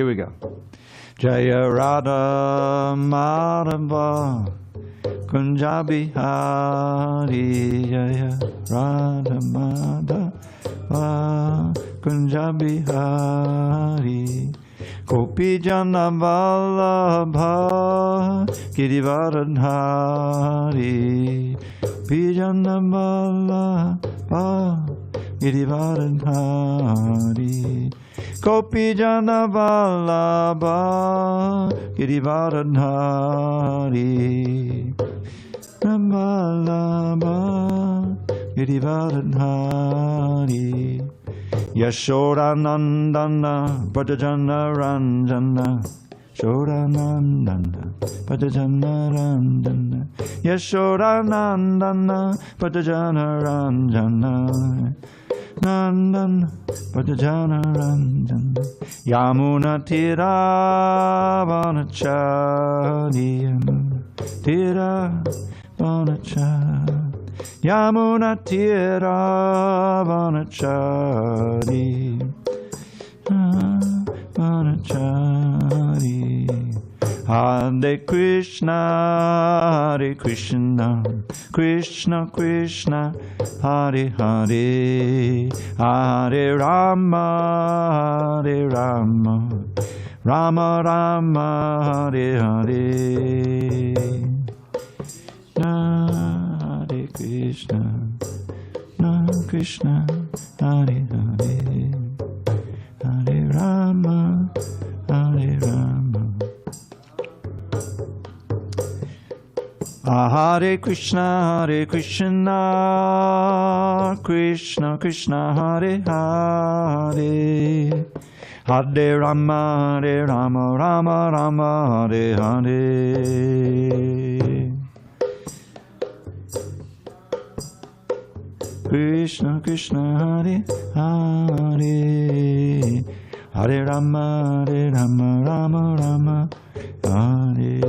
Here we go. Jaya Radha Madhava Kunja Bihari, Jaya Radha Madhava Kunja Bihari, Gopi Jana Vallabha Girivaradhari, Gopi Jana Vallabha Girivaradhari, Gopi Jana Vallabha Girivaradhari, Vallabha Girivaradhari, Yashoda Nandana Bhajana Ranjana, Yashoda Nandana Bhajana Ranjana, Yashoda Nandana Bhajana Ranjana, Nandana Bhajana Ranjana, Yamuna Tira Vanachari, Tira Vanachari, Yamuna Tira Vanachari, Vanachari. Hare Krishna, Hare Krishna, Krishna Krishna, Hare Hare, Hare Rama, Hare Rama, Rama Rama, Hare Hare. Hare Krishna, Krishna, Hare Hare, Hare Rama, Hare Rama. Hare Krishna, Krishna Krishna, Hare Hare, Hare Rama, Rama Rama, Hare Hare. Krishna Krishna, Hare Hare, Hare Rama, Rama Rama, Hare.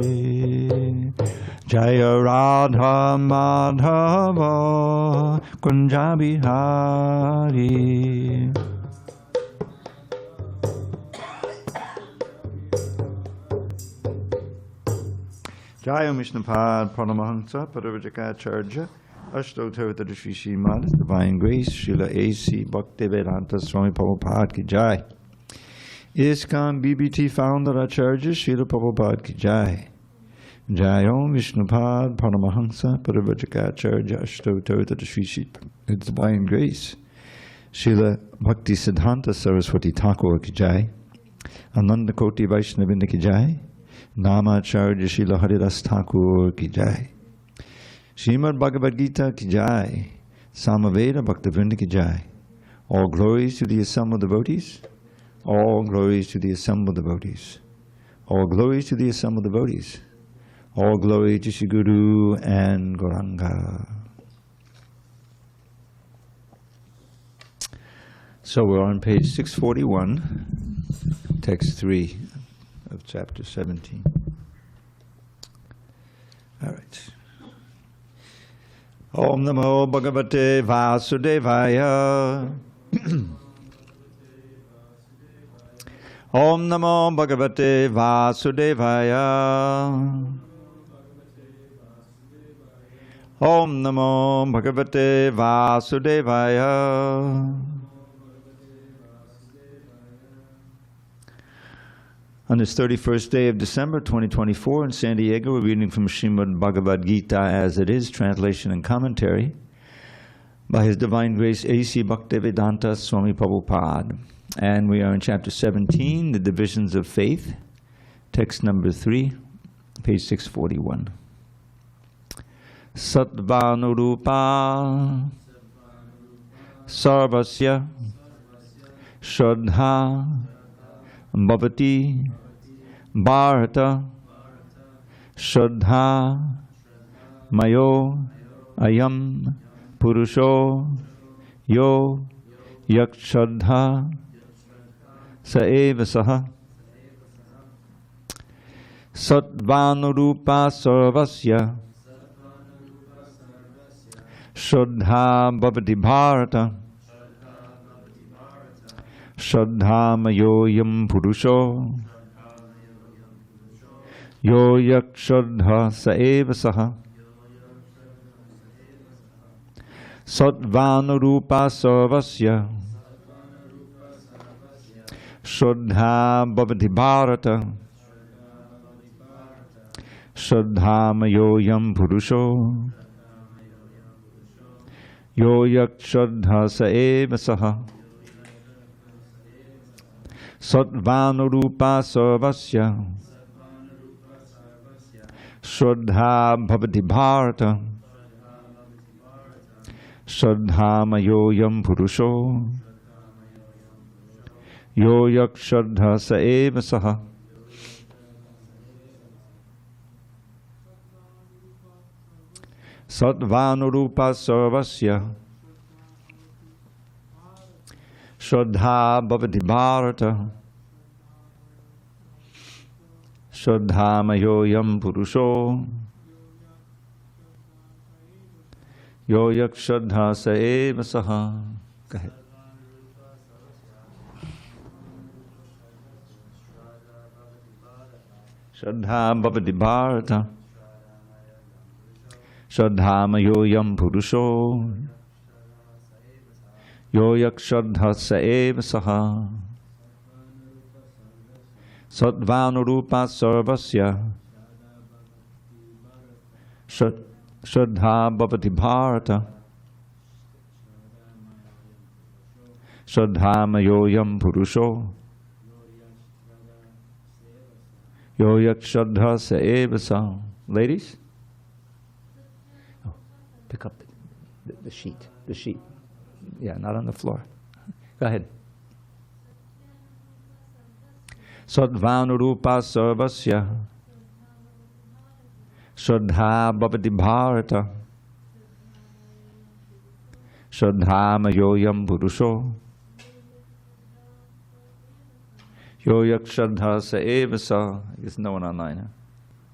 Jaya Radha Madhava Kunja Bihari. Jaya Mishnapad Paramahansa Paravajakacharya Ashtottara Shri Srimad Divine Grace Srila A.C. Bhaktivedanta Swami Prabhupada Ki Jai. ISKCON BBT Founder Acharya Srila Prabhupada Ki Jai. Jai Om Vishnupad Paramahansa Paravajakacharya Ashtottara Shri Srimad Divine Grace Srila Bhakti Siddhanta Saraswati Thakur Ki Jai. Ananda Koti Vaishnavinda Ki Jai. Namacharya Srila Haridas Thakur Ki Jai. Srimad Bhagavad-gītā Ki Jai. Samaveda Bhaktivinoda Ki Jai. All glories to the assembled devotees. All glories to the assembled devotees. All glories to the assembled devotees. All glory to Shri Guru and Gauranga. So we're on page 641, text 3 of chapter 17. All right. Om Namo Bhagavate Vasudevaya. Om Namo Bhagavate Vasudevaya. Om Namo Bhagavate Vasudevaya. On this 31st day of December 2024 in San Diego, we're reading from Srimad Bhagavad-gītā as it is, translation and commentary by His Divine Grace A.C. Bhaktivedanta Swami Prabhupada. And we are in chapter 17, the divisions of faith, text number 3, page 641. Sattvanurupa sarvasya shraddha bhavati bharata shraddha mayo ayam purusho yo yak shraddha saeva saha. Sattvanurupa sarvasya shraddha bhavati bharata Shraddhamayoyam purusho yo yak shraddha sa eva saha Sattvanurupa sarvasya Shraddha bhavati bharata Shraddhamayoyam purusho yo yak shraddha sa eva saha Sattvanurupa sarvasya Shraddha bhavati bharata Shraddhamayoyam purusho yo yak shraddha sa eva saha Sattvanurupa sarvasya Shraddha bhavati bharata Shraddhamayoyam purusho yo yak shraddha sa eva saha. Go ahead. Shraddha bhavati bharata Shraddhamayoyam purusho yo yak shraddha sa eva saha Sattvanurupa sarvasya Shraddha bhavati bharata Shraddhamayoyam purusho yo yak shraddha sa eva saha. Ladies? Oh, pick up the sheet. The sheet. Yeah, not on the floor. Go ahead. Sattvanurupa sarvasya Shraddha bhavati bharata Shraddhamayoyam purusho yo yak shraddha sa eva saha. There's no one online, huh?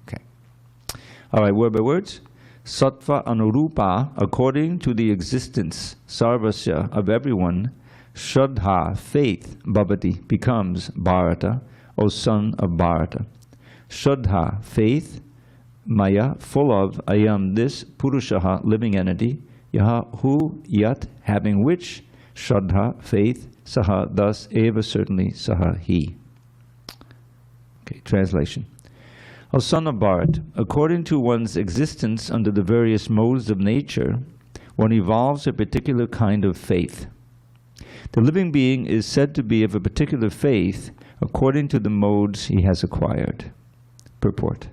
Okay. All right, word by words. Sattva anurupa, according to the existence, sarvasya, of everyone, Shraddha, faith, bhavati, becomes Bharata, O son of Bharata. Shraddha, faith, maya, full of, ayam, this, purushaha, living entity, yaha, who, yat, having which, Shraddha, faith, saha, thus, eva, certainly, saha, he. Okay, translation. O son of Bharat, according to one's existence under the various modes of nature, one evolves a particular kind of faith. The living being is said to be of a particular faith according to the modes he has acquired. Purport.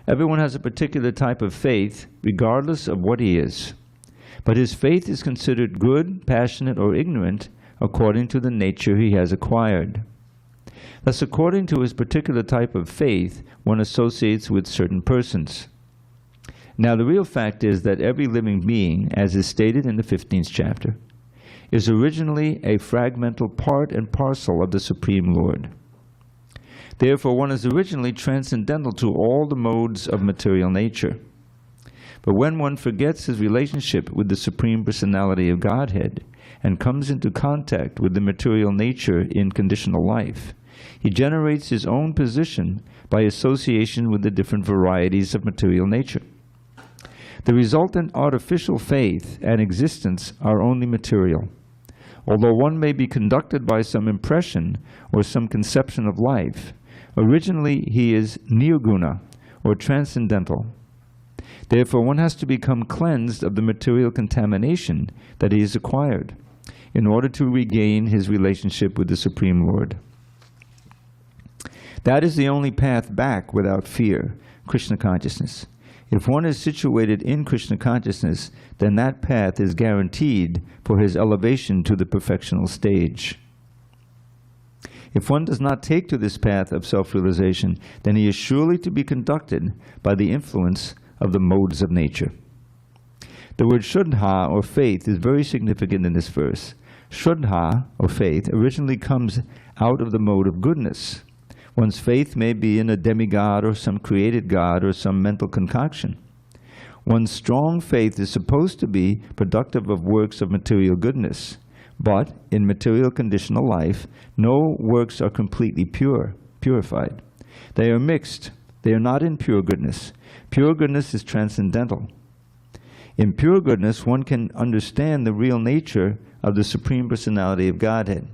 Everyone has a particular type of faith, regardless of what he is. But his faith is considered good, passionate, or ignorant according to the nature he has acquired. Thus, according to his particular type of faith, one associates with certain persons. Now, the real fact is that every living being, as is stated in the 15th chapter, is originally a fragmental part and parcel of the Supreme Lord. Therefore, one is originally transcendental to all the modes of material nature. But when one forgets his relationship with the Supreme Personality of Godhead and comes into contact with the material nature in conditional life, he generates his own position by association with the different varieties of material nature. The resultant artificial faith and existence are only material. Although one may be conducted by some impression or some conception of life, originally he is nirguna, or transcendental. Therefore, one has to become cleansed of the material contamination that he has acquired in order to regain his relationship with the Supreme Lord. That is the only path back without fear, Krishna consciousness. If one is situated in Krishna consciousness, then that path is guaranteed for his elevation to the perfectional stage. If one does not take to this path of self-realization, then he is surely to be conducted by the influence of the modes of nature. The word Shraddha, or faith, is very significant in this verse. Shraddha, or faith, originally comes out of the mode of goodness. One's faith may be in a demigod or some created god or some mental concoction. One's strong faith is supposed to be productive of works of material goodness. But in material conditional life, no works are completely purified. They are mixed. They are not in pure goodness. Pure goodness is transcendental. In pure goodness, one can understand the real nature of the Supreme Personality of Godhead.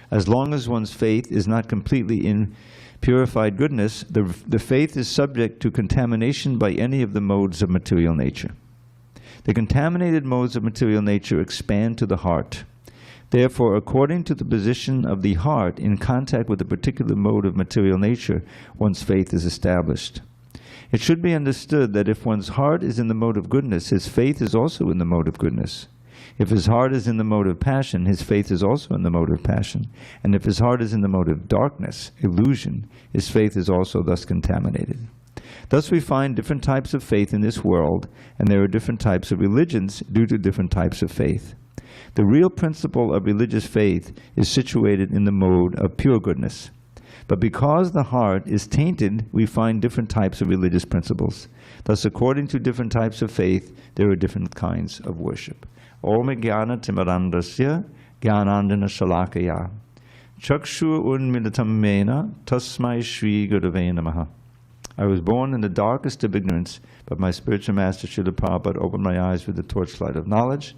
As long as one's faith is not completely in purified goodness, the faith is subject to contamination by any of the modes of material nature. The contaminated modes of material nature expand to the heart. Therefore, according to the position of the heart in contact with a particular mode of material nature, one's faith is established. It should be understood that if one's heart is in the mode of goodness, his faith is also in the mode of goodness. If his heart is in the mode of passion, his faith is also in the mode of passion. And if his heart is in the mode of darkness, illusion, his faith is also thus contaminated. Thus we find different types of faith in this world, and there are different types of religions due to different types of faith. The real principle of religious faith is situated in the mode of pure goodness. But because the heart is tainted, we find different types of religious principles. Thus, according to different types of faith, there are different kinds of worship. Om Jnana Timirandasya Jnanandana Shalakaya Chakshu Unmilitam Mena Tasmai Shri Gurave Namaha. I was born in the darkest of ignorance, but my spiritual master Srila Prabhupada opened my eyes with the torchlight of knowledge.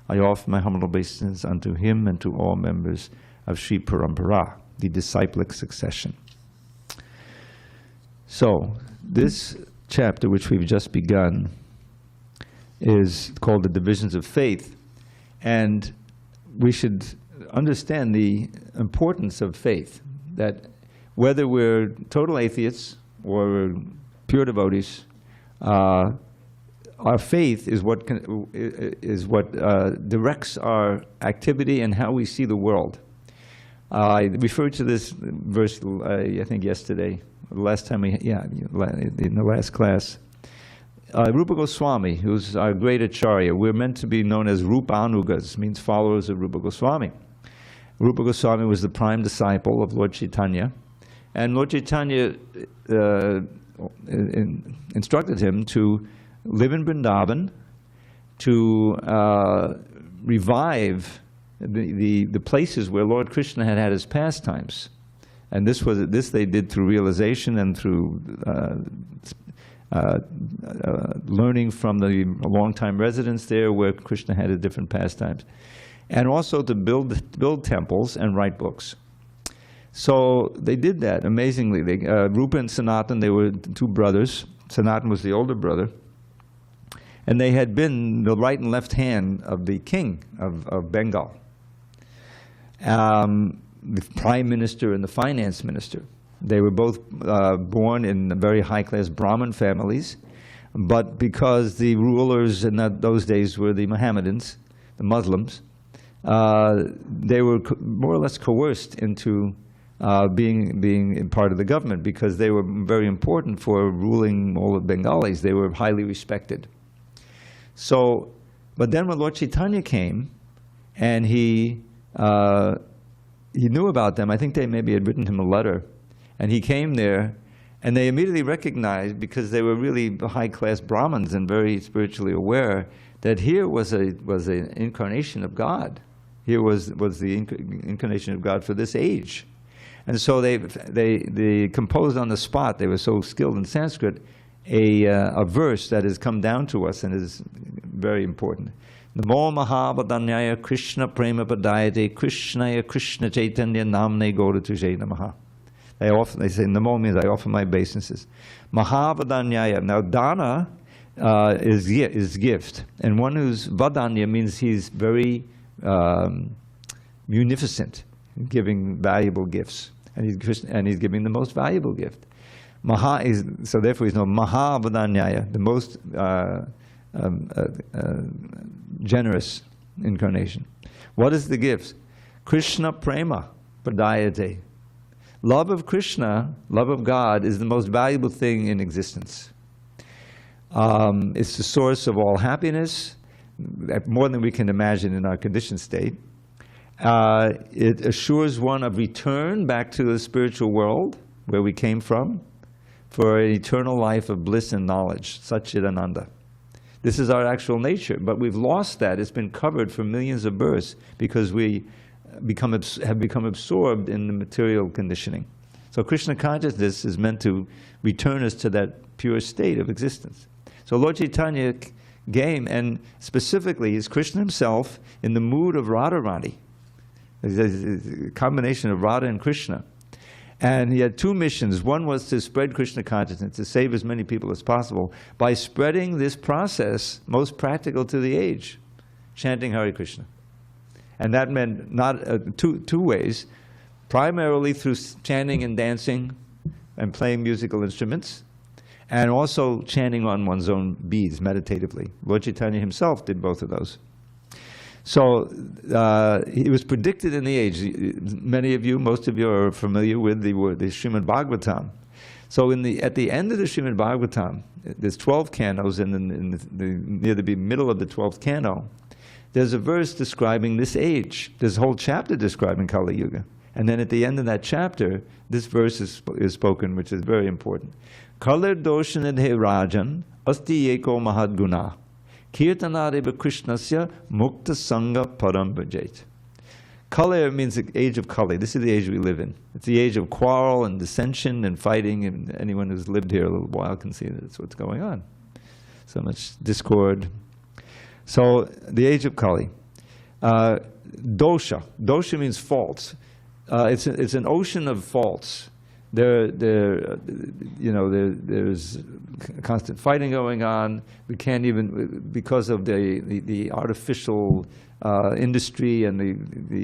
I offer my humble obeisance unto him and to all members of Sri Parampara, the disciplic succession. So, this chapter, which we've just begun, is called the Divisions of Faith, and we should understand the importance of faith, that whether we're total atheists or pure devotees, our faith is what directs our activity and how we see the world. I referred to this verse, I think yesterday, in the last class. Rupa Goswami, who's our great acharya, we're meant to be known as Rupanugas, means followers of Rupa Goswami. Rupa Goswami was the prime disciple of Lord Chaitanya, and Lord Chaitanya instructed him to live in Vrindavan, to revive the places where Lord Krishna had his pastimes. And this they did through realization and through learning from the long-time residents there where Krishna had his different pastimes. And also to build temples and write books. So they did that amazingly. Rupa and Sanatan, they were two brothers. Sanatan was the older brother. And they had been the right and left hand of the king of Bengal. The prime minister and the finance minister. They were both born in very high-class Brahmin families, but because the rulers in those days were the Mohammedans, the Muslims, they were more or less coerced into being part of the government because they were very important for ruling all of Bengalis. They were highly respected. So, but then when Lord Chaitanya came, and he knew about them, I think they maybe had written him a letter, and he came there, and they immediately recognized, because they were really high-class Brahmins and very spiritually aware, that here was an incarnation of God. Here was the incarnation of God for this age. And so they composed on the spot, they were so skilled in Sanskrit, a verse that has come down to us and is very important. Namo Mahabhadanyaya Krishna Prema Padayate Krishnaya Krishna Chaitanya Namne Gaura Tujay Namaha. They say Namo means I offer my obeisances. Mahabhadanyaya. Now dana is gift. And one who's vadanya means he's very munificent, giving valuable gifts. And he's giving the most valuable gift. So therefore he's known Mahavadanyaya, the most generous incarnation. What is the gift? Krishna Prema Pradayate. Love of Krishna, love of God, is the most valuable thing in existence. It's the source of all happiness, more than we can imagine in our conditioned state. It assures one of return back to the spiritual world, where we came from, for an eternal life of bliss and knowledge, Satchidananda. This is our actual nature, but we've lost that. It's been covered for millions of births because we have become absorbed in the material conditioning. So Krishna consciousness is meant to return us to that pure state of existence. So Lord Chaitanya came, and specifically is Krishna himself in the mood of Radharani. It's a combination of Radha and Krishna. And he had two missions. One was to spread Krishna consciousness, to save as many people as possible, by spreading this process most practical to the age, chanting Hare Krishna. And that meant not two ways, primarily through chanting and dancing and playing musical instruments, and also chanting on one's own beads meditatively. Lord Chaitanya himself did both of those. So it was predicted in the age. Many of you, most of you are familiar with the Srimad Bhagavatam. So at the end of the Srimad Bhagavatam, there's 12 cantos, and near the middle of the 12th canto, there's a verse describing this age. There's a whole chapter describing Kali Yuga. And then at the end of that chapter, this verse is spoken, which is very important. Kalir doshanadhe rajan asti eko mahadguna. Kirtanadeva Krishnasya mukta sangha param bhajet. Kali means the age of Kali. This is the age we live in. It's the age of quarrel and dissension and fighting, and anyone who's lived here a little while can see that that's what's going on. So much discord. So the age of Kali. Dosha. Dosha means faults. It's an ocean of faults. There's constant fighting going on. We can't even, because of the artificial industry and the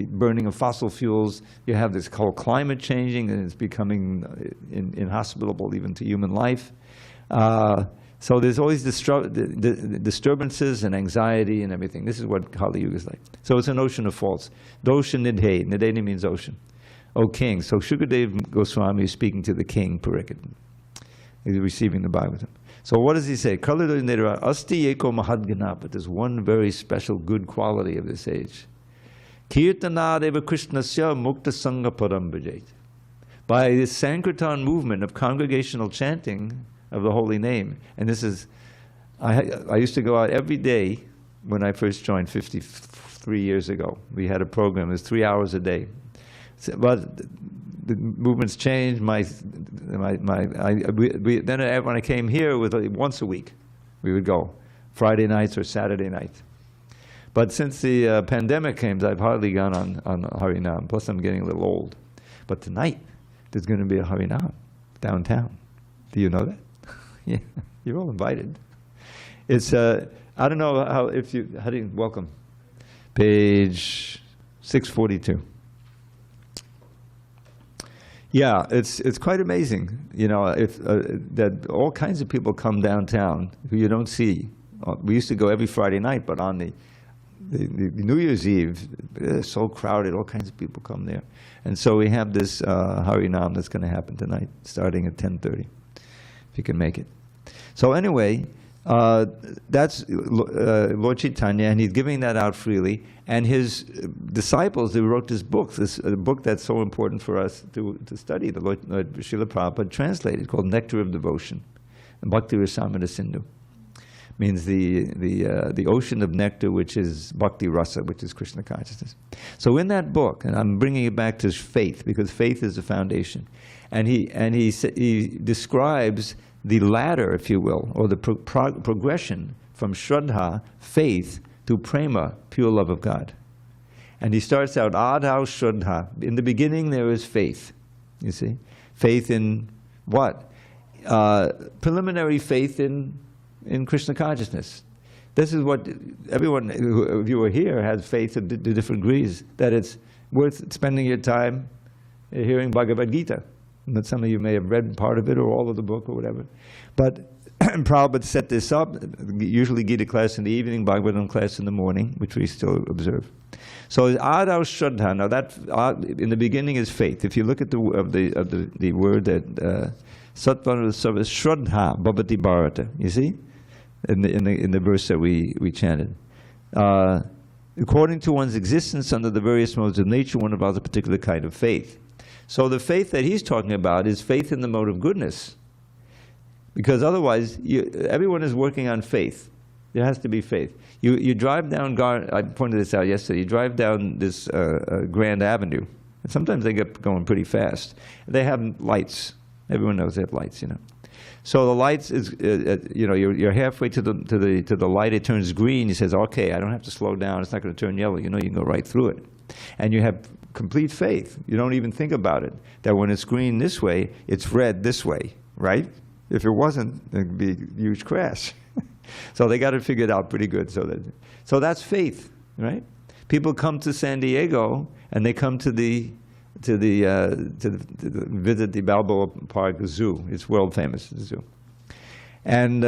burning of fossil fuels, you have this whole climate changing, and it's becoming inhospitable even to human life. So there's always disturbances and anxiety and everything. This is what Kali Yuga is like. So it's an ocean of faults. Dosha nidhe. Nidhe means ocean. O king. So Shukadev Goswami is speaking to the king, Pariksit. He's receiving the Bhagavatam. So what does he say? Asti eko mahadgana. But there's one very special good quality of this age. Kirtanadeva Krishnasya mukta sangha param bhajet. By this Sankirtan movement of congregational chanting of the holy name, and this is, I used to go out every day when I first joined 53 years ago. We had a program, it was 3 hours a day. But the movement's changed. Then when I came here, with once a week, we would go, Friday nights or Saturday nights. But since the pandemic came, I've hardly gone on Harinam. Plus, I'm getting a little old. But tonight, there's going to be a Harinam downtown. Do you know that? Yeah, you're all invited. It's I don't know how do you welcome? Page 642. Yeah, it's quite amazing, that all kinds of people come downtown who you don't see. We used to go every Friday night, but on the New Year's Eve, it's so crowded, all kinds of people come there. And so we have this Harinam that's going to happen tonight, starting at 10:30, if you can make it. So anyway, that's Lord Chaitanya, and he's giving that out freely. And his disciples, they wrote this book that's so important for us to study, the Lord Srila Prabhupada translated, called Nectar of Devotion, Bhakti Rasamrita Sindhu. Means the ocean of nectar, which is Bhakti Rasa, which is Krishna consciousness. So in that book, and I'm bringing it back to faith, because faith is the foundation, and he describes the ladder, if you will, or the progression from Shraddha, faith, to Prema, pure love of God. And he starts out, Adhau Shraddha. In the beginning there is faith, you see. Faith in what? Preliminary faith in Krishna consciousness. This is what everyone if you are here has faith to different degrees, that it's worth spending your time hearing Bhagavad-gītā. But some of you may have read part of it or all of the book or whatever. But Prabhupada set this up, usually Gita class in the evening, Bhagavatam class in the morning, which we still observe. So Adau Shraddha, now that in the beginning is faith. If you look at the word that Sattva service Shraddha Bhavati Bharata, you see? In the verse that we chanted. According to one's existence under the various modes of nature, one involves a particular kind of faith. So the faith that he's talking about is faith in the mode of goodness. Because otherwise, everyone is working on faith. There has to be faith. You drive down, I pointed this out yesterday, you drive down this Grand Avenue, and sometimes they get going pretty fast. They have lights. Everyone knows they have lights, you know. So the lights is, you know, you're halfway to the light, it turns green, he says, okay, I don't have to slow down, it's not going to turn yellow, you know, you can go right through it. And you have complete faith. You don't even think about it, that when it's green this way, it's red this way, right? If it wasn't, it'd be a huge crash. So they got it figured out pretty good. So that's faith, right? People come to San Diego and they come to visit the Balboa Park Zoo. It's world famous, the zoo. And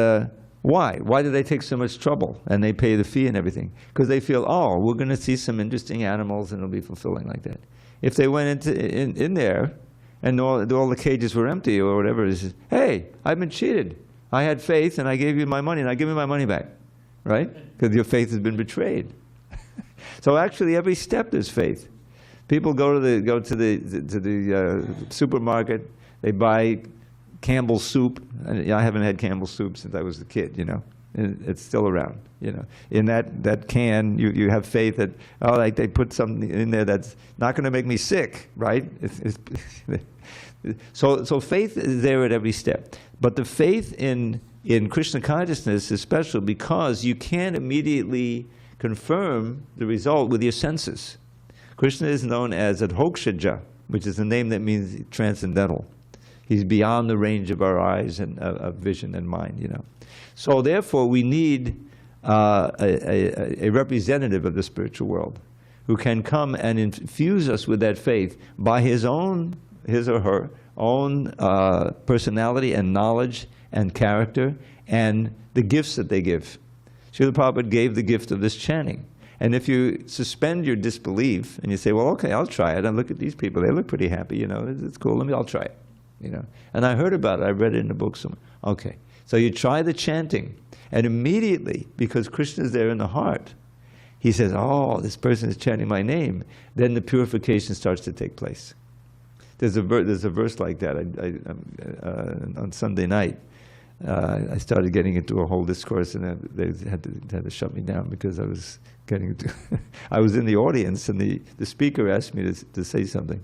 why? Why do they take so much trouble and they pay the fee and everything? Because they feel, oh, we're going to see some interesting animals and it'll be fulfilling like that. If they went in there and all the cages were empty or whatever, it says, hey, I've been cheated. I had faith and I gave you my money, and I give me my money back, right? Because your faith has been betrayed. So actually, every step there's faith. People go to the supermarket. They buy Campbell's soup. And I haven't had Campbell's soup since I was a kid. You know, it's still around. You know, in that can, you have faith that like they put something in there that's not going to make me sick, right? So faith is there at every step. But the faith in Krishna consciousness is special because you can't immediately confirm the result with your senses. Krishna is known as Adhokshaja, which is a name that means transcendental. He's beyond the range of our eyes and of vision and mind, you know. So therefore we need a representative of the spiritual world who can come and infuse us with that faith by his or her own personality and knowledge and character and the gifts that they give. Srila Prabhupada gave the gift of this chanting. And if you suspend your disbelief and you say, well, okay, I'll try it, and look at these people, they look pretty happy, you know, it's cool, I'll try it, you know. And I heard about it, I read it in a book somewhere. Okay, so you try the chanting, and immediately, because Krishna is there in the heart, he says, oh, this person is chanting my name, then the purification starts to take place. There's a verse like that. On Sunday night, I started getting into a whole discourse, and they had to shut me down because I was getting into I was in the audience, and the speaker asked me to say something.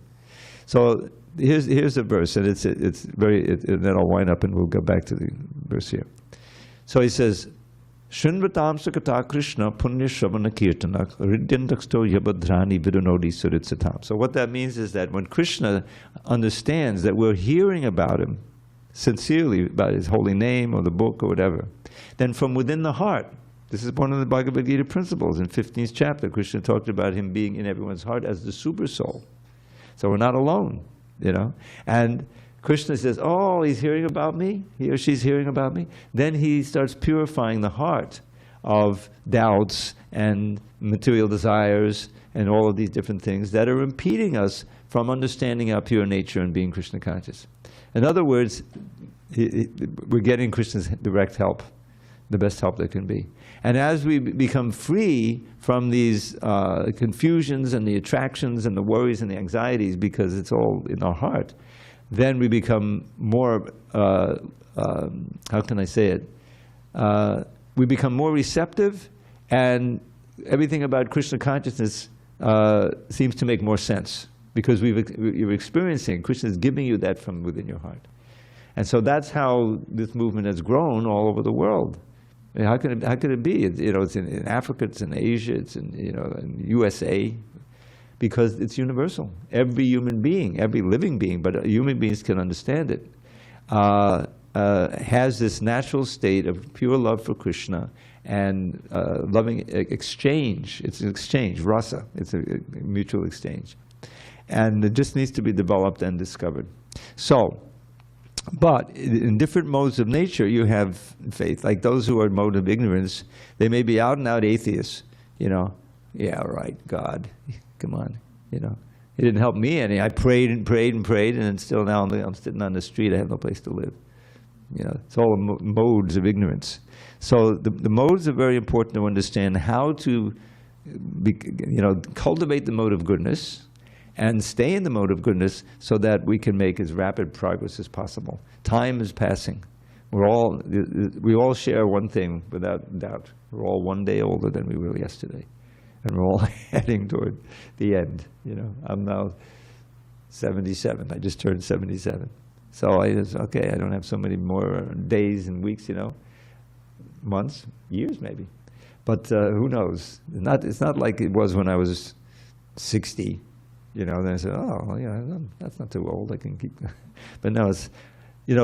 So here's a verse, and it's very. And then I'll wind up, and we'll go back to the verse here. So he says, Shinvatam Sakata Krishna Punya Shravana Kirtanak Ridyantaksto Yabhadrani Vidunodi Suritsatam. So what that means is that when Krishna understands that we're hearing about him sincerely, about his holy name or the book or whatever, then from within the heart, this is one of the Bhagavad Gita principles in 15th chapter, Krishna talked about him being in everyone's heart as the super soul. So we're not alone, you know. And Krishna says, oh, he's hearing about me, he or she's hearing about me. Then he starts purifying the heart of doubts and material desires and all of these different things that are impeding us from understanding our pure nature and being Krishna conscious. In other words, we're getting Krishna's direct help, the best help there can be. And as we become free from these confusions and the attractions and the worries and the anxieties, because it's all in our heart, then we become more, how can I say it? We become more receptive, and everything about Krishna consciousness seems to make more sense, because you're experiencing, Krishna is giving you that from within your heart. And so that's how this movement has grown all over the world. I mean, how could it be? It's in Africa, it's in Asia, it's in in USA. Because it's universal. Every human being, every living being, but human beings can understand it, has this natural state of pure love for Krishna and loving exchange. It's an exchange, rasa. It's a mutual exchange. And it just needs to be developed and discovered. So, but in different modes of nature, you have faith. Like those who are in mode of ignorance, they may be out and out atheists, you know. Yeah, right, God. Come on, you know. It didn't help me any. I prayed and prayed and prayed, and still now I'm sitting on the street. I have no place to live. You know, it's all modes of ignorance. So the modes are very important to understand how to, cultivate the mode of goodness and stay in the mode of goodness so that we can make as rapid progress as possible. Time is passing. we all share one thing without doubt. We're all one day older than we were yesterday. And we're all heading toward the end. I'm now 77. I just turned 77. So I don't have so many more days and weeks, months, years maybe. But who knows? It's not like it was when I was 60. Then I said, oh, yeah, that's not too old. I can keep. But no,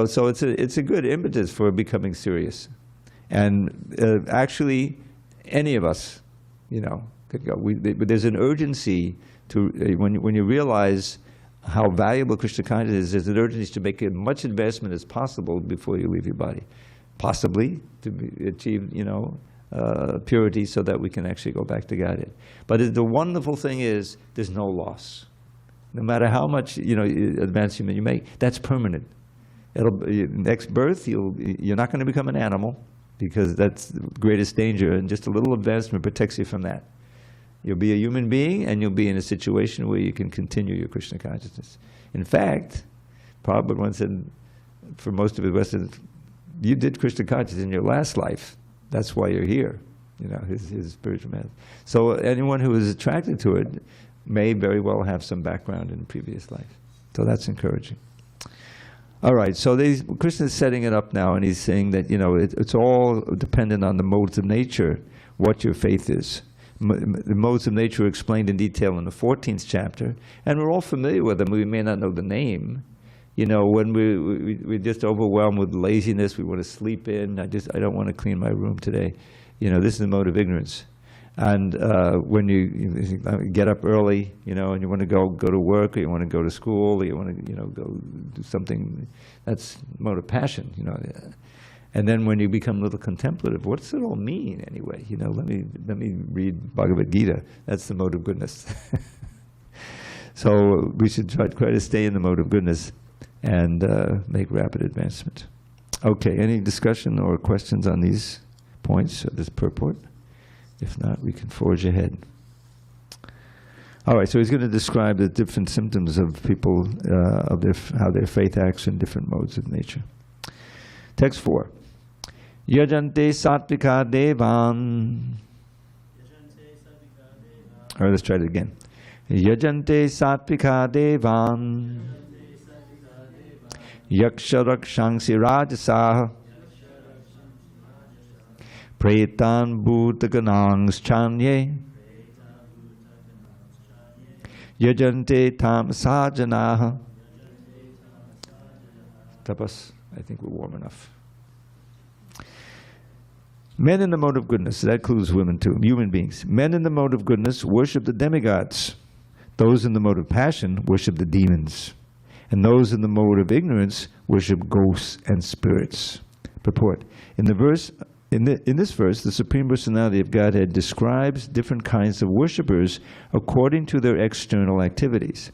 so it's a good impetus for becoming serious. And actually, any of us, could go. But there's an urgency to when you realize how valuable Krishna consciousness is. There's an urgency to make as much investment as possible before you leave your body, possibly to achieve purity, so that we can actually go back to Godhead. But the wonderful thing is, there's no loss. No matter how much advancement you make, that's permanent. Next birth, you're not going to become an animal, because that's the greatest danger, and just a little advancement protects you from that. You'll be a human being, and you'll be in a situation where you can continue your Krishna consciousness. In fact, Prabhupada once said, for most of his Western, you did Krishna consciousness in your last life. That's why you're here, his spiritual man. So anyone who is attracted to it may very well have some background in previous life. So that's encouraging. All right, so Krishna is setting it up now, and he's saying that, it's all dependent on the modes of nature, what your faith is. The modes of nature are explained in detail in the 14th chapter, and we're all familiar with them. We may not know the name. When we're just overwhelmed with laziness, we want to sleep in. I don't want to clean my room today. This is the mode of ignorance. And when you get up early, and you want to go to work, or you want to go to school, or you want to, go do something, that's mode of passion, And then when you become a little contemplative, what does it all mean anyway? Let me read Bhagavad Gita. That's the mode of goodness. So we should try to stay in the mode of goodness and make rapid advancement. Okay, any discussion or questions on these points, or this purport? If not, we can forge ahead. All right, so he's going to describe the different symptoms of people, how their faith acts in different modes of nature. Text 4. Yajante satvika devan. All right, let's try it again. Yajante satvika devan. Yaksha rakshangsi rajasah. Pretan bhutaganangs chanye. Yajante tam sajanaha. Tapas, I think we're warm enough. Men in the mode of goodness, that includes women too, human beings. Men in the mode of goodness worship the demigods. Those in the mode of passion worship the demons. And those in the mode of ignorance worship ghosts and spirits. Purport. In this verse, the Supreme Personality of Godhead describes different kinds of worshippers according to their external activities.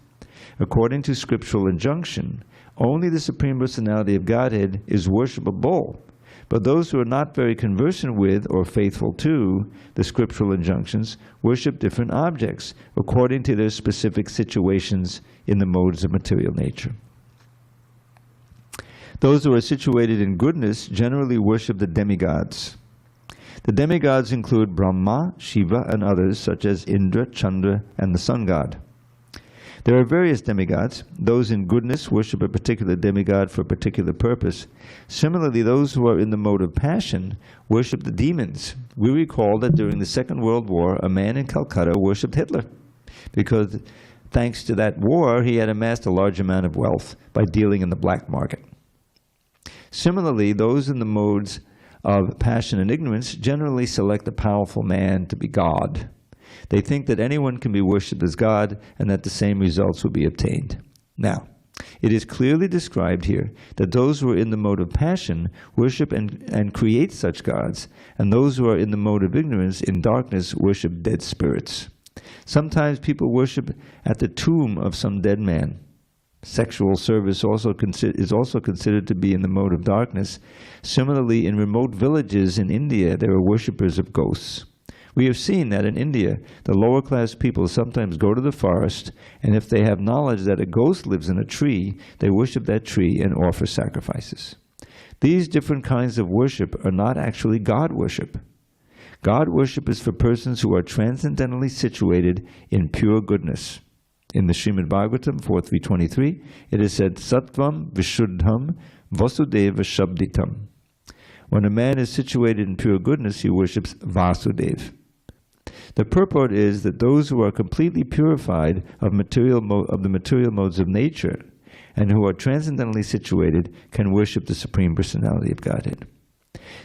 According to scriptural injunction, only the Supreme Personality of Godhead is worshipable. But those who are not very conversant with or faithful to the scriptural injunctions worship different objects according to their specific situations in the modes of material nature. Those who are situated in goodness generally worship the demigods. The demigods include Brahma, Shiva, and others such as Indra, Chandra, and the sun god. There are various demigods. Those in goodness worship a particular demigod for a particular purpose. Similarly, those who are in the mode of passion worship the demons. We recall that during the Second World War, a man in Calcutta worshipped Hitler because thanks to that war, he had amassed a large amount of wealth by dealing in the black market. Similarly, those in the modes of passion and ignorance generally select a powerful man to be God. They think that anyone can be worshipped as God and that the same results will be obtained. Now, it is clearly described here that those who are in the mode of passion worship and create such gods, and those who are in the mode of ignorance in darkness worship dead spirits. Sometimes people worship at the tomb of some dead man. Sexual service is also considered to be in the mode of darkness. Similarly, in remote villages in India, there are worshippers of ghosts. We have seen that in India, the lower class people sometimes go to the forest, and if they have knowledge that a ghost lives in a tree, they worship that tree and offer sacrifices. These different kinds of worship are not actually God worship. God worship is for persons who are transcendentally situated in pure goodness. In the Srimad Bhagavatam 4.3.23, it is said, Sattvam Vishuddham Vasudeva Shabditam. When a man is situated in pure goodness, he worships Vasudeva. The purport is that those who are completely purified of the material modes of nature and who are transcendentally situated can worship the Supreme Personality of Godhead.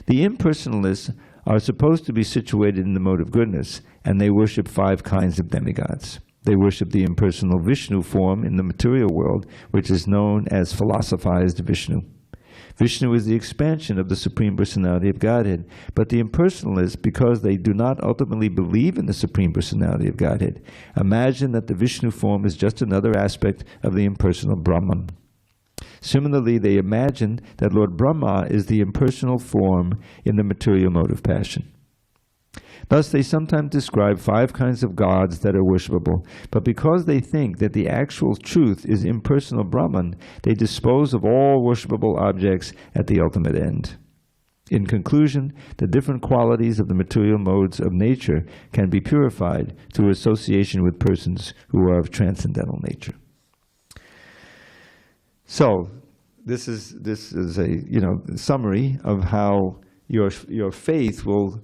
The impersonalists are supposed to be situated in the mode of goodness, and they worship 5 kinds of demigods. They worship the impersonal Vishnu form in the material world, which is known as philosophized Vishnu. Vishnu is the expansion of the Supreme Personality of Godhead, but the impersonalists, because they do not ultimately believe in the Supreme Personality of Godhead, imagine that the Vishnu form is just another aspect of the impersonal Brahman. Similarly, they imagine that Lord Brahma is the impersonal form in the material mode of passion. Thus, they sometimes describe 5 kinds of gods that are worshipable, but because they think that the actual truth is impersonal Brahman, they dispose of all worshipable objects at the ultimate end. In conclusion, the different qualities of the material modes of nature can be purified through association with persons who are of transcendental nature. So, this is a summary of how your faith will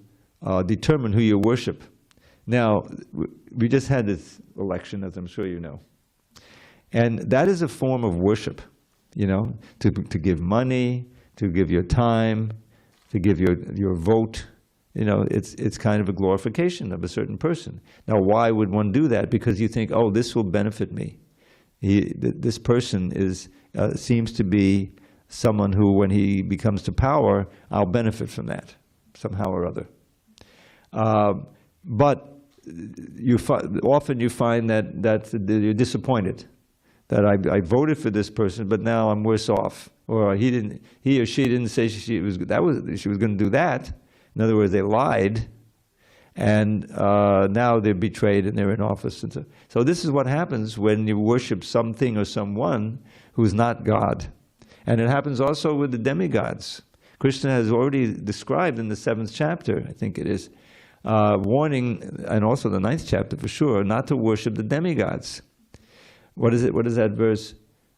determine who you worship. Now, we just had this election, as I'm sure you know. And that is a form of worship, to give money, to give your time, to give your vote. It's kind of a glorification of a certain person. Now, why would one do that? Because you think, oh, this will benefit me. This person seems to be someone who, when he becomes to power, I'll benefit from that somehow or other. But often you find that you're disappointed that I voted for this person, but now I'm worse off, or he or she didn't say she was going to do that. In other words, they lied, and now they're betrayed and they're in office. And so this is what happens when you worship something or someone who's not God, and it happens also with the demigods. Krishna has already described in the 7th chapter, I think it is, warning, and also the 9th chapter for sure, not to worship the demigods. What is it? What is that verse?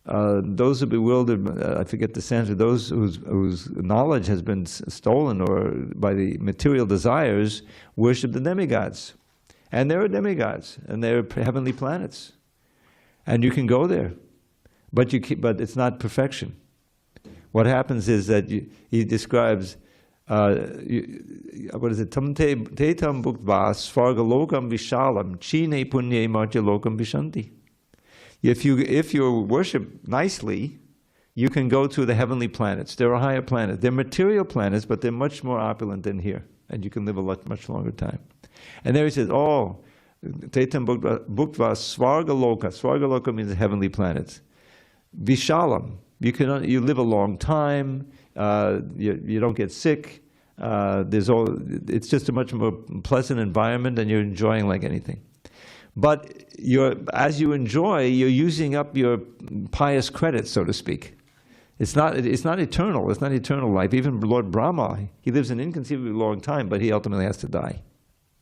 Those who bewildered, I forget the Sanskrit, those whose knowledge has been stolen or by the material desires, worship the demigods. And there are demigods, and there are heavenly planets. And you can go there, but it's not perfection. What happens is that he describes, what is it? Tam te tam bhuktva svargalokam vishalam chine punye martya lokam vishanti. If you worship nicely, you can go to the heavenly planets. There are higher planets. They're material planets, but they're much more opulent than here, and you can live a much longer time. And there he says, oh, te tam bhuktva svargaloka. Svargaloka means heavenly planets. Vishalam. You live a long time. You don't get sick. It's just a much more pleasant environment, and you're enjoying like anything. But as you enjoy, you're using up your pious credits, so to speak. It's not eternal. It's not eternal life. Even Lord Brahma, he lives an inconceivably long time, but he ultimately has to die.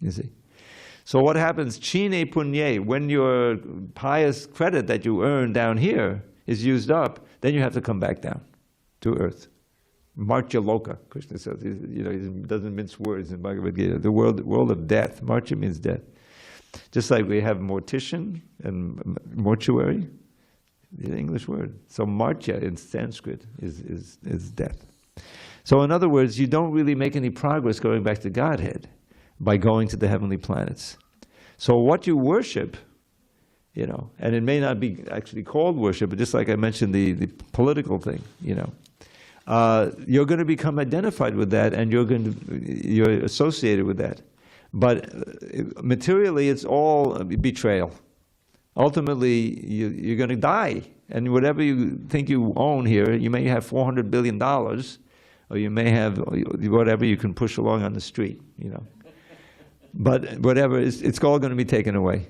You see. So what happens? Chine punye, when your pious credit that you earn down here is used up, then you have to come back down to earth. Martya loka, Krishna says. He doesn't mince words in Bhagavad Gita. The world of death. Martya means death. Just like we have mortician and mortuary, the English word. So martya in Sanskrit is death. So in other words, you don't really make any progress going back to Godhead by going to the heavenly planets. So what you worship, and it may not be actually called worship, but just like I mentioned the political thing, you're going to become identified with that, and you're associated with that. But materially, it's all betrayal. Ultimately, you're going to die. And whatever you think you own here, you may have $400 billion, or you may have whatever you can push along on the street, But whatever, it's all going to be taken away,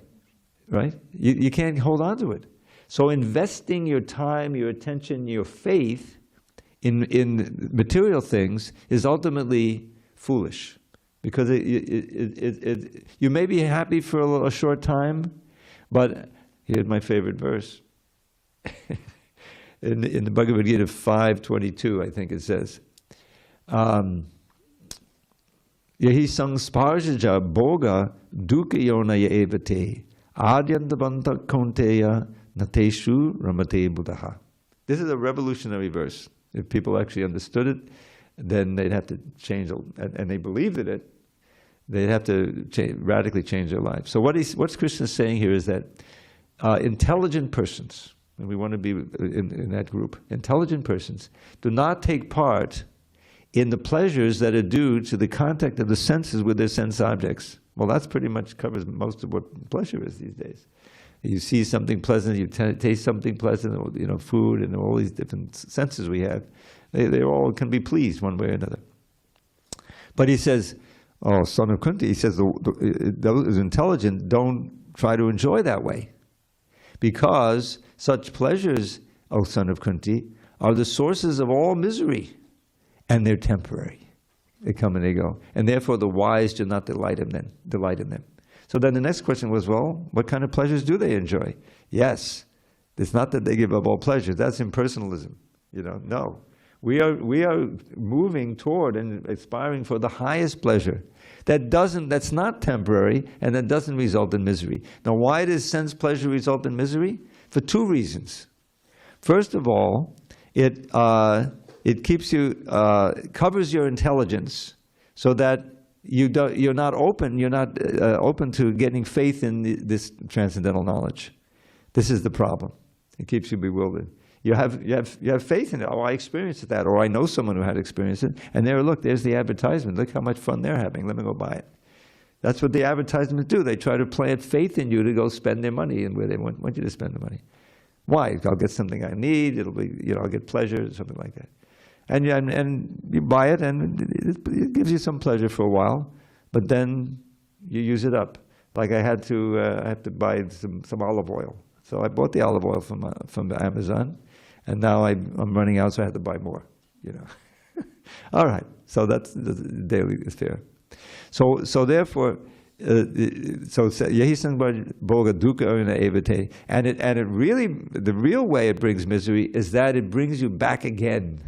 right? You can't hold on to it. So investing your time, your attention, your faith in material things is ultimately foolish. Because you may be happy for a short time, but here's my favorite verse. in the Bhagavad Gita 5:22, I think it says, Yahi sangsparjaja boga dukayonaya evate adyantavanta konteya nateshu ramate buddha. This is a revolutionary verse. If people actually understood it, then they'd have to change, and they believed in it, they'd have to radically change their lives. So what's Krishna saying here is that intelligent persons, and we want to be in that group, intelligent persons do not take part in the pleasures that are due to the contact of the senses with their sense objects. Well, that's pretty much covers most of what pleasure is these days. You see something pleasant, you taste something pleasant, food and all these different senses we have. They all can be pleased one way or another. But he says, oh, son of Kunti, he says, those intelligent don't try to enjoy that way. Because such pleasures, O son of Kunti, are the sources of all misery. And they're temporary. They come and they go. And therefore the wise do not delight in them. So then the next question was, well, what kind of pleasures do they enjoy? Yes, it's not that they give up all pleasures. That's impersonalism. No. We are moving toward and aspiring for the highest pleasure. That's not temporary, and that doesn't result in misery. Now, why does sense pleasure result in misery? For two reasons. First of all, it keeps you, covers your intelligence, so that you're not open to getting faith in this transcendental knowledge. This is the problem. It keeps you bewildered. You have faith in it. Oh, I experienced that, or I know someone who had experienced it. And there's the advertisement. Look how much fun they're having. Let me go buy it. That's what the advertisements do. They try to plant faith in you to go spend their money and where they want you to spend the money. Why? I'll get something I need. It'll be, I'll get pleasure, something like that. And you buy it, and it gives you some pleasure for a while, but then you use it up. Like I have to buy some olive oil. So I bought the olive oil from Amazon, and now I'm running out, so I have to buy more. All right. So that's the daily fare. So therefore, Yahi boga dukkha aruna evate, and it really, the real way it brings misery is that it brings you back again.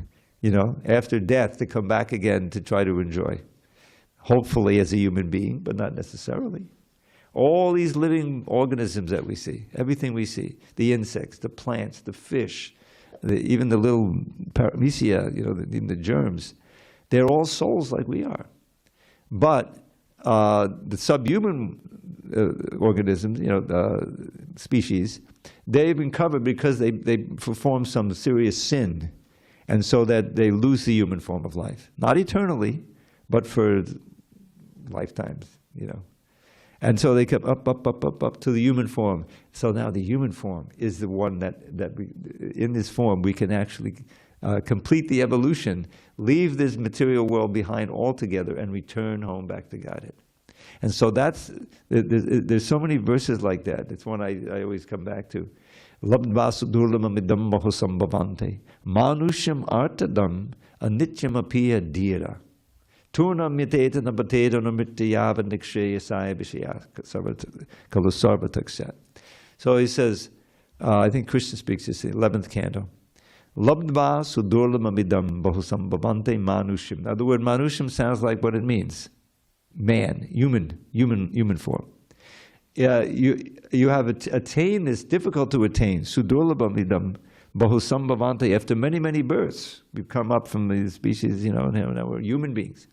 After death, to come back again to try to enjoy. Hopefully as a human being, but not necessarily. All these living organisms that we see, everything we see, the insects, the plants, the fish, even the little paramecia, the germs, they're all souls like we are. But the subhuman organisms, species, they've been covered because they perform some serious sin. And so that they lose the human form of life. Not eternally, but for lifetimes, And so they come up to the human form. So now the human form is the one that we, in this form, we can actually complete the evolution, leave this material world behind altogether, and return home back to Godhead. And so there's so many verses like that. It's one I always come back to. Labdvasu durlamamidam bahusambhavante manusham artadam anityam apiya dira turnam yateta nabateta namityava niksheya saya vishaya kalusarvatakshat. So he says, I think Krishna speaks this in the 11th canto. Labdva sudurlamamidam bahusambhavante manusham. Now the word manusham sounds like what it means. Man, human form. You have attained this, difficult to attain. Sudurlabhamidam bahusambhavante. After many, many births, we've come up from the species, now we're human beings.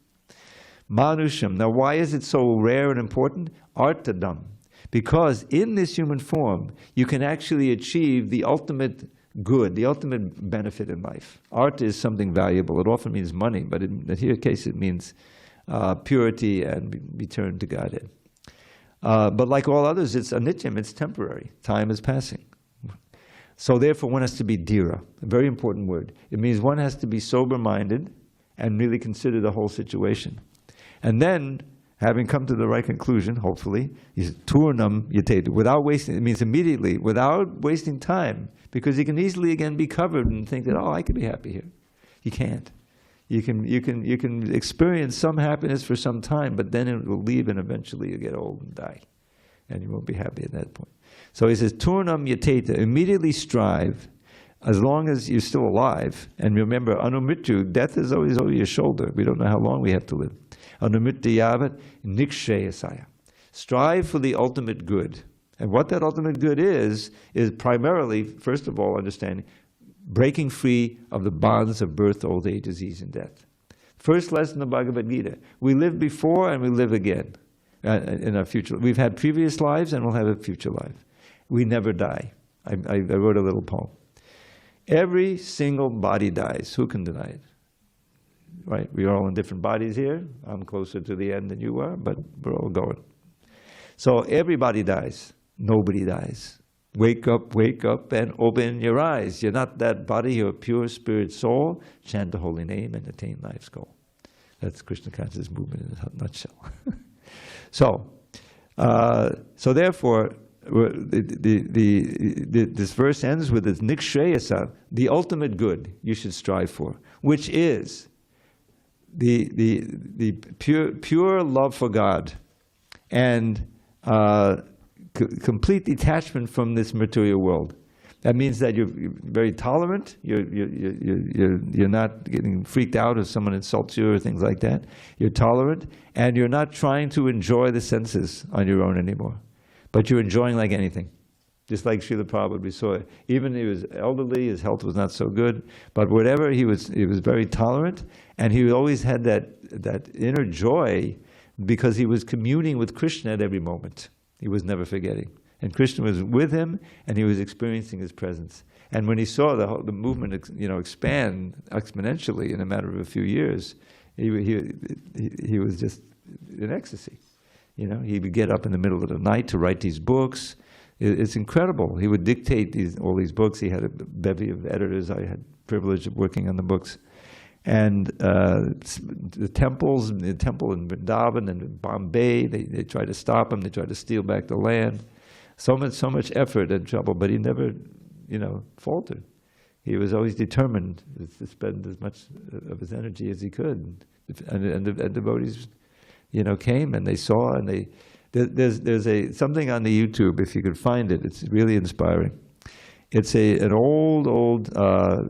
Manusham. Now why is it so rare and important? Artadam. Because in this human form, you can actually achieve the ultimate good, the ultimate benefit in life. Art is something valuable. It often means money, but in the case it means purity and return to Godhead. But like all others, it's anityam, it's temporary. Time is passing. So therefore one has to be dhira, a very important word. It means one has to be sober-minded and really consider the whole situation. And then, having come to the right conclusion, hopefully, is turnam yateta, without wasting, it means immediately, without wasting time, because you can easily again be covered and think that, I could be happy here. You can't. You can experience some happiness for some time, but then it will leave, and eventually you get old and die, and you won't be happy at that point. So he says, Turnam yateta, immediately strive, as long as you're still alive. And remember, anumrityu, death is always over your shoulder. We don't know how long we have to live. Anumrityu yavat nikshayasaya. Strive for the ultimate good. And what that ultimate good is primarily, first of all, understanding, breaking free of the bonds of birth, old age, disease, and death. First lesson of Bhagavad Gita. We live before and we live again in our future. We've had previous lives and we'll have a future life. We never die. I wrote a little poem. Every single body dies. Who can deny it? Right? We are all in different bodies here. I'm closer to the end than you are, but we're all going. So everybody dies. Nobody dies. Wake up, and open your eyes. You're not that body, you're a pure spirit soul. Chant the holy name and attain life's goal. That's Krishna consciousness movement in a nutshell. So therefore, this verse ends with this nikshayasa, the ultimate good you should strive for, which is the pure love for God and complete detachment from this material world. That means that you're very tolerant. You're not getting freaked out if someone insults you or things like that. You're tolerant, and you're not trying to enjoy the senses on your own anymore. But you're enjoying like anything. Just like Srila Prabhupada, we saw it. Even he was elderly, his health was not so good, but whatever, he was very tolerant, and he always had that inner joy because he was communing with Krishna at every moment. He was never forgetting. And Krishna was with him, and he was experiencing his presence. And when he saw the movement expand exponentially in a matter of a few years, he was just in ecstasy. He would get up in the middle of the night to write these books. It's incredible. He would dictate all these books. He had a bevy of editors. I had the privilege of working on the books. And the temple in Vrindavan and in Bombay, they tried to stop him. They tried to steal back the land. So much effort and trouble, but he never, faltered. He was always determined to spend as much of his energy as he could. And the devotees, came and they saw, and there's something on the YouTube, if you could find it. It's really inspiring. It's an old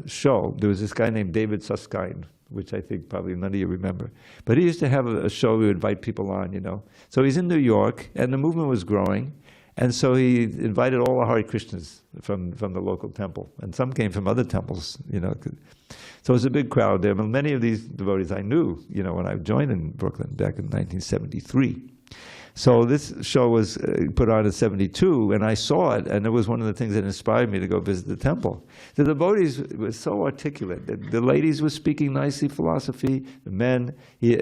show. There was this guy named David Susskind, which I think probably none of you remember. But he used to have a show. He would invite people on, So he's in New York, and the movement was growing. And so he invited all the Hare Krishnas from the local temple. And some came from other temples, So it was a big crowd there. Many of these devotees I knew, when I joined in Brooklyn back in 1973. So this show was put on in 72, and I saw it, and it was one of the things that inspired me to go visit the temple. The devotees were so articulate. The ladies were speaking nicely philosophy, the men, he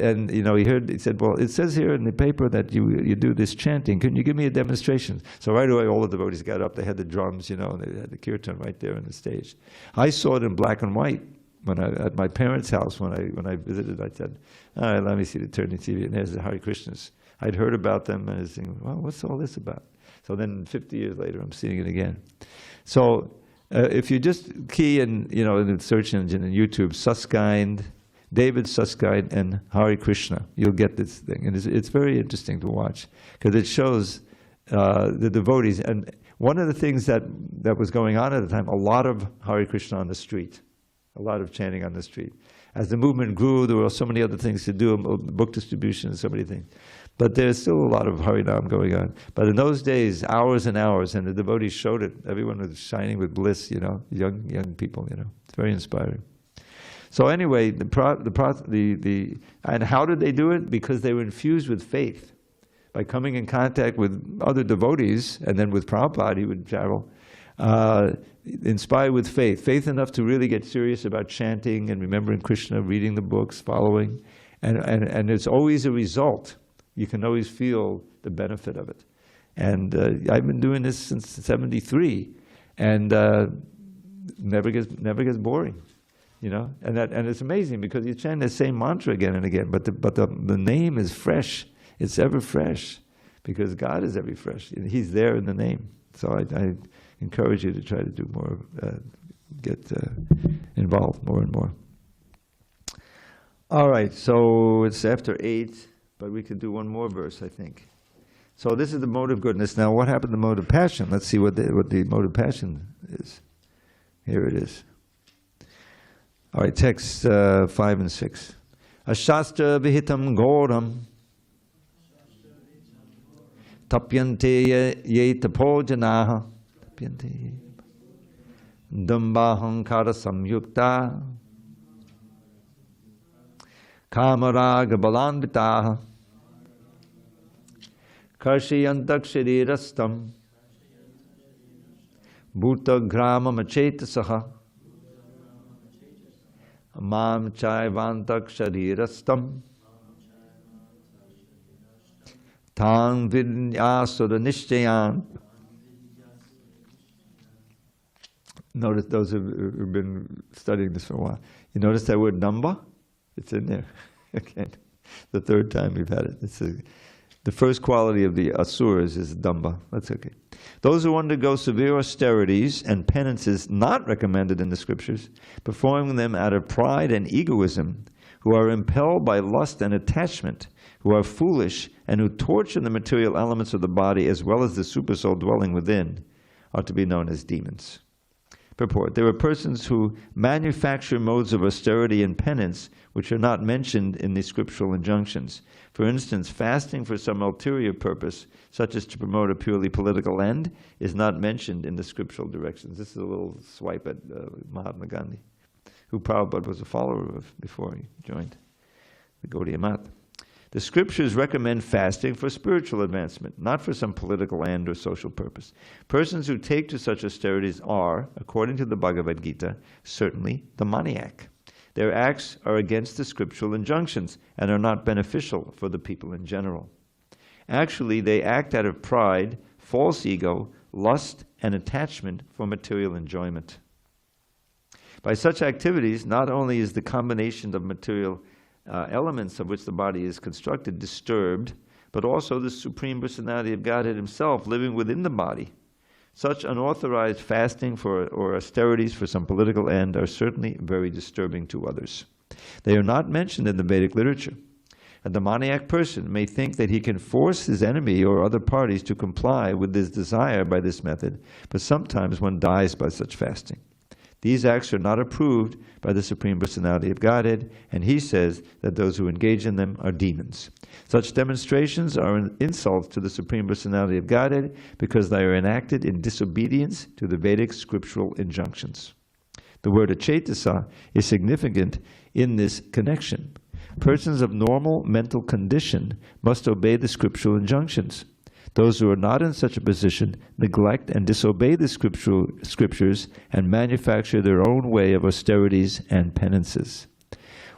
said, well, it says here in the paper that you do this chanting. Can you give me a demonstration? So right away, all the devotees got up. They had the drums, and they had the kirtan right there on the stage. I saw it in black and white. At my parents' house, when I visited, I said, all right, let me see the turning TV, and there's the Hare Krishnas. I'd heard about them, and I was thinking, well, what's all this about? So then 50 years later, I'm seeing it again. So if you just key in, in the search engine in YouTube, Susskind, David Susskind, and Hare Krishna, you'll get this thing. And it's very interesting to watch, because it shows the devotees. And one of the things that was going on at the time, a lot of Hare Krishna on the street, a lot of chanting on the street. As the movement grew, there were so many other things to do, book distribution and so many things. But there's still a lot of Harinam going on. But in those days, hours and hours, and the devotees showed it. Everyone was shining with bliss, young people, It's very inspiring. So anyway, and how did they do it? Because they were infused with faith. By coming in contact with other devotees, and then with Prabhupada, he would travel, inspired with faith enough to really get serious about chanting and remembering Krishna, reading the books, following, and it's always a result. You can always feel the benefit of it. And I've been doing this since '73, and never gets boring, And it's amazing because you chant the same mantra again and again, but the name is fresh. It's ever fresh, because God is ever fresh. He's there in the name. So I encourage you to try to do more, get involved more and more. All right, so it's after 8, but we could do one more verse, I think. So this is the mode of goodness. Now, what happened to the mode of passion? Let's see what the mode of passion is. Here it is. All right, text 5 and 6. Ashastra vihitam goram tapyante ye tapojanaha tapyante dambahankara samyukta kamaraga balanvitaha karshiyantak sharirastam bhuta grama machetasaha mam chaivantak sharirastam tang vinyasura nishchayan. Notice those who've been studying this for a while. You notice that word number? It's in there. Again, the third time we've had it. It's the first quality of the asuras is damba. That's okay. Those who undergo severe austerities and penances not recommended in the scriptures, performing them out of pride and egoism, who are impelled by lust and attachment, who are foolish, and who torture the material elements of the body as well as the supersoul dwelling within, are to be known as demons. Purport: there are persons who manufacture modes of austerity and penance which are not mentioned in the scriptural injunctions. For instance, fasting for some ulterior purpose, such as to promote a purely political end, is not mentioned in the scriptural directions. This is a little swipe at Mahatma Gandhi, who Prabhupada was a follower of before he joined the Gaudiya Math. The scriptures recommend fasting for spiritual advancement, not for some political end or social purpose. Persons who take to such austerities are, according to the Bhagavad Gita, certainly demoniac. Their acts are against the scriptural injunctions and are not beneficial for the people in general. Actually, they act out of pride, false ego, lust, and attachment for material enjoyment. By such activities, not only is the combination of material elements of which the body is constructed disturbed, but also the Supreme Personality of Godhead Himself living within the body. Such unauthorized fasting or austerities for some political end are certainly very disturbing to others. They are not mentioned in the Vedic literature. A demoniac person may think that he can force his enemy or other parties to comply with his desire by this method, but sometimes one dies by such fasting. These acts are not approved by the Supreme Personality of Godhead, and he says that those who engage in them are demons. Such demonstrations are an insult to the Supreme Personality of Godhead because they are enacted in disobedience to the Vedic scriptural injunctions. The word achetasa is significant in this connection. Persons of normal mental condition must obey the scriptural injunctions. Those who are not in such a position neglect and disobey the scriptures and manufacture their own way of austerities and penances.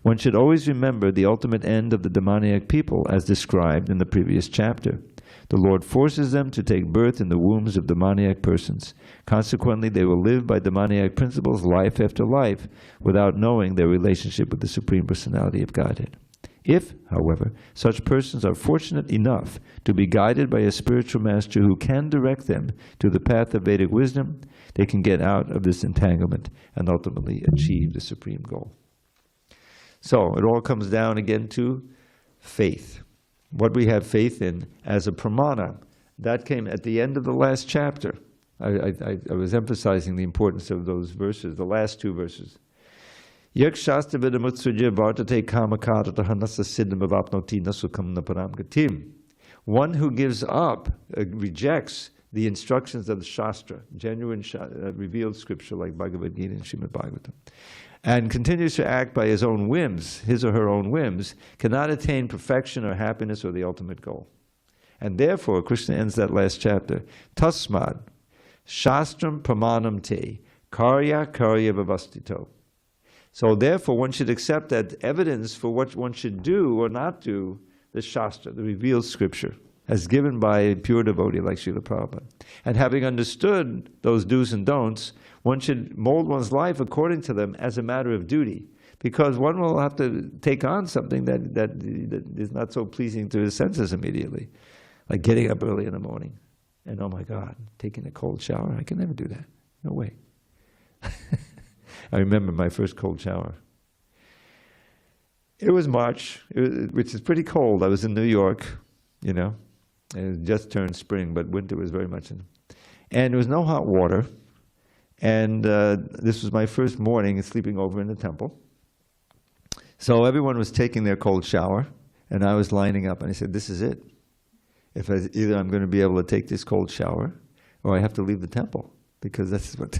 One should always remember the ultimate end of the demoniac people as described in the previous chapter. The Lord forces them to take birth in the wombs of demoniac persons. Consequently, they will live by demoniac principles life after life without knowing their relationship with the Supreme Personality of Godhead. If, however, such persons are fortunate enough to be guided by a spiritual master who can direct them to the path of Vedic wisdom, they can get out of this entanglement and ultimately achieve the supreme goal. So, it all comes down again to faith. What we have faith in as a pramana. That came at the end of the last chapter. I was emphasizing the importance of those verses, the last two verses. Yak shastra vidamutsuja vartate kamakata hanasa siddham avapnoti nasukam naparam gatim. One who gives up, rejects the instructions of the Shastra, genuine revealed scripture like Bhagavad-gītā and Srimad Bhagavatam, and continues to act by his own whims, his or her own whims, cannot attain perfection or happiness or the ultimate goal. And therefore, Krishna ends that last chapter, Tasmad, Shastram Pramanam Te, Karya Karya Vavastito. So therefore, one should accept that evidence for what one should do or not do, the Shastra, the revealed scripture, as given by a pure devotee like Srila Prabhupada. And having understood those do's and don'ts, one should mold one's life according to them as a matter of duty, because one will have to take on something that is not so pleasing to his senses immediately, like getting up early in the morning and, oh my God, taking a cold shower. I can never do that. No way. I remember my first cold shower. It was March, which is pretty cold. I was in New York, you know. It just turned spring, but winter was very much in. And there was no hot water. And this was my first morning sleeping over in the temple. So everyone was taking their cold shower, and I was lining up. And I said, this is it. Either I'm going to be able to take this cold shower, or I have to leave the temple, because that's what.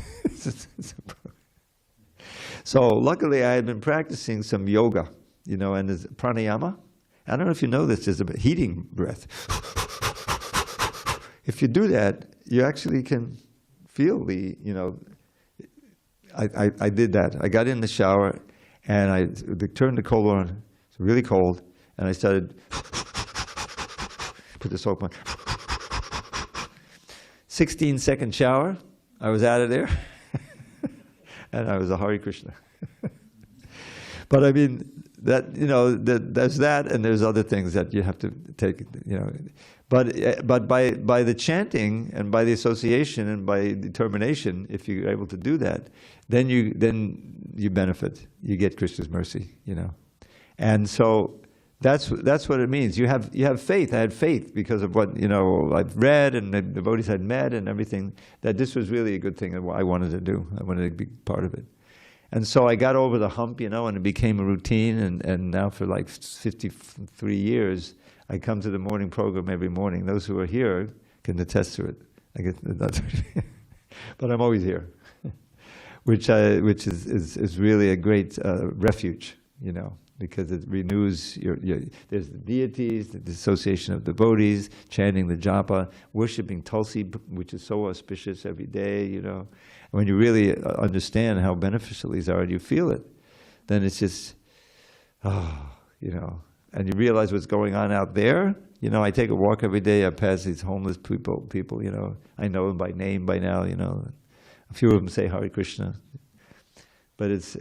So luckily, I had been practicing some yoga, you know, and there's pranayama. I don't know if you know this. There's a heating breath. If you do that, you actually can feel the, you know. I did that. I got in the shower, and I turned the cold on. It's really cold, and I started. Put the soap on. 16-second shower. I was out of there. And I was a Hare Krishna. But I mean, that, you know, there's that, and there's other things that you have to take, you know. But by the chanting and by the association and by determination, if you're able to do that, then you benefit. You get Krishna's mercy, you know. And so that's what it means. You have faith. I had faith because of what, you know, I've read and the devotees I'd met and everything, that this was really a good thing and what I wanted to do. I wanted to be part of it. And so I got over the hump, you know, and it became a routine. And now for like 53 years, I come to the morning program every morning. Those who are here can attest to it. I guess that's but I'm always here, which is really a great refuge, you know, because it renews there's the deities, the association of devotees, chanting the japa, worshiping Tulsi, which is so auspicious every day, you know. When you really understand how beneficial these are and you feel it, then it's just, you know, and you realize what's going on out there. You know, I take a walk every day. I pass these homeless people, you know, I know them by name by now, you know. A few of them say Hare Krishna. But it's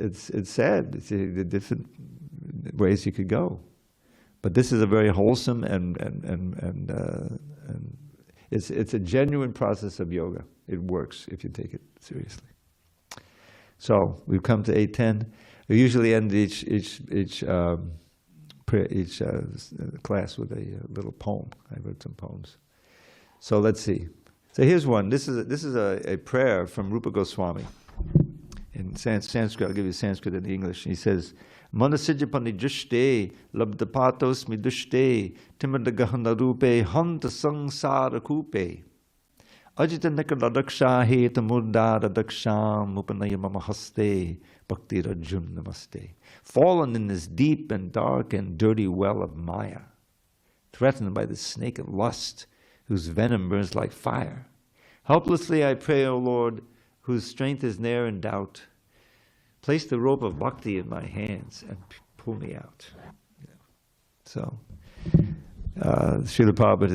sad. It's the different ways you could go. But this is a very wholesome and it's a genuine process of yoga. It works if you take it seriously. So we've come to 8:10. We usually end each class with a little poem. I wrote some poems. So let's see. So here's one. This is a prayer from Rupa Goswami. In Sanskrit, I'll give you Sanskrit and English. He says, Manasijapani jushte, labdapatos midushte, timadagahana rupe, hanta sangsara kupe. Ajitanaka ladaksha heta murdara daksham upanayamamahaste, bhakti rajun namaste. Fallen in this deep and dark and dirty well of Maya, threatened by the snake of lust, whose venom burns like fire. Helplessly I pray, O Lord, whose strength is ne'er in doubt. Place the rope of bhakti in my hands and pull me out. So, Srila Prabhupada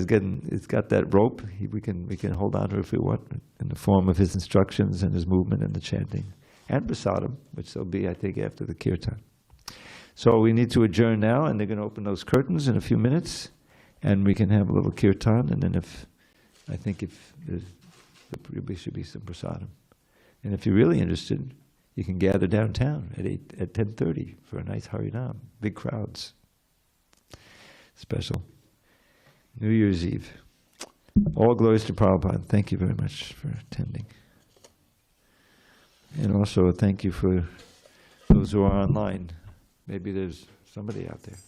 it's got that rope. We can hold on to it if we want, in the form of his instructions and his movement and the chanting. And prasadam, which there'll be, I think, after the kirtan. So we need to adjourn now, and they're going to open those curtains in a few minutes, and we can have a little kirtan, and then if there should be some prasadam. And if you're really interested, you can gather downtown at 10:30 for a nice Harinam. Big crowds. Special. New Year's Eve. All glories to Prabhupada. Thank you very much for attending. And also thank you for those who are online. Maybe there's somebody out there.